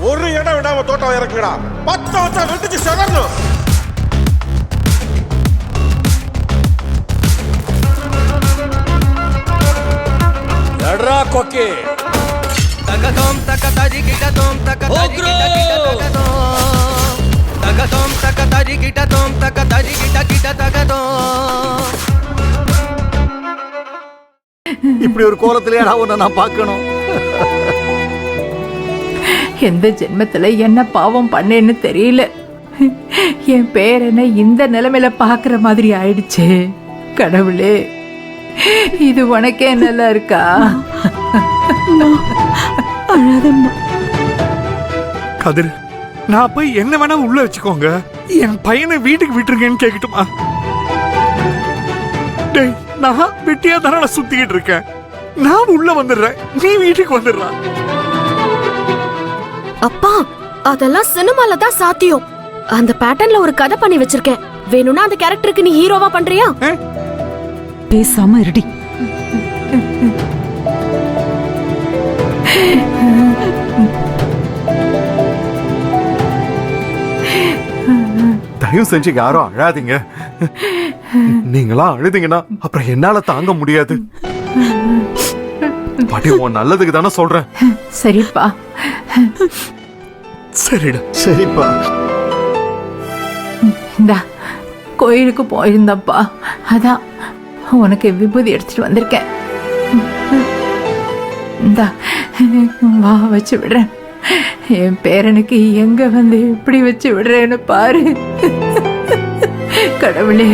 ஒரு இடம் விடாம தோட்டம் இறக்குடா. 10 வருஷம் வெட்டிச்சு செதறணும். எட்ரா கொக்கி. தகதோம் தகதரி கிடதோம் தகதரி கிடதோம் தகதோம் தகதரி கிடதோம் தகதரி கிட தகதோம். இப்படி ஒரு கோலத்திலேடா உன்னை நான் பார்க்கணும். எந்த ஜென்மத்துல என்ன பாவம் பண்ணேன்னு தெரியல. என் பேரனை இந்த நிலைமையில பாக்குற மாதிரி ஆயிடுச்சு. கடவுளே, இது உனக்கே நல்லா இருக்கா? கதிர், நான் போய் என்ன வேணா உள்ள வச்சுக்கோங்க, என் பையனை வீட்டுக்கு விட்டுருங்கன்னு கேட்கட்டுமா? டேய், நான் வெட்டியா தானே சுத்திக்கிட்டு இருக்கேன். நான் உள்ள வந்துடுறேன், நீ வீட்டுக்கு வந்துடுறா. அப்பா, அதெல்லாம் சினிமால தான் சாத்தியம். அந்த பேட்டர்ன்ல ஒரு கதை பண்ணி வச்சிருக்கேன். வேணும்னா அந்த கேரக்டருக்கு நீ ஹீரோவா பண்றியா? பேசாம இருடி. தயவு செஞ்சு யாரும் அழாதீங்க. நீங்களா அழுதீங்கன்னா அப்புறம் என்னால தாங்க முடியாது. பாட்டி, உன் நல்லதுக்கு தானே சொல்றேன். சரிப்பா. சரிடா. சரிப்பா. இந்தா, கோயிலுக்கு போயிருந்தப்பா, அதான் உனக்கு விபூதி எடுத்துட்டு வந்திருக்கேன். இந்தா, வா, வச்சு விடுறேன். என் பேரனுக்கு எங்க வந்து எப்படி வச்சு விடுறேன்னு பாரு. கடவுளே.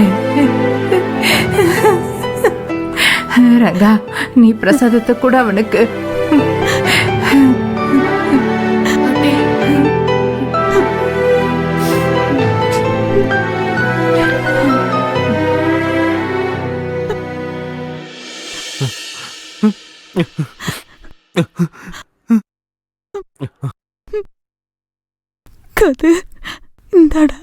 ரங்கா, நீ பிரசாதத்தை கூட அவனுக்கு. கதிர், இந்தாடா.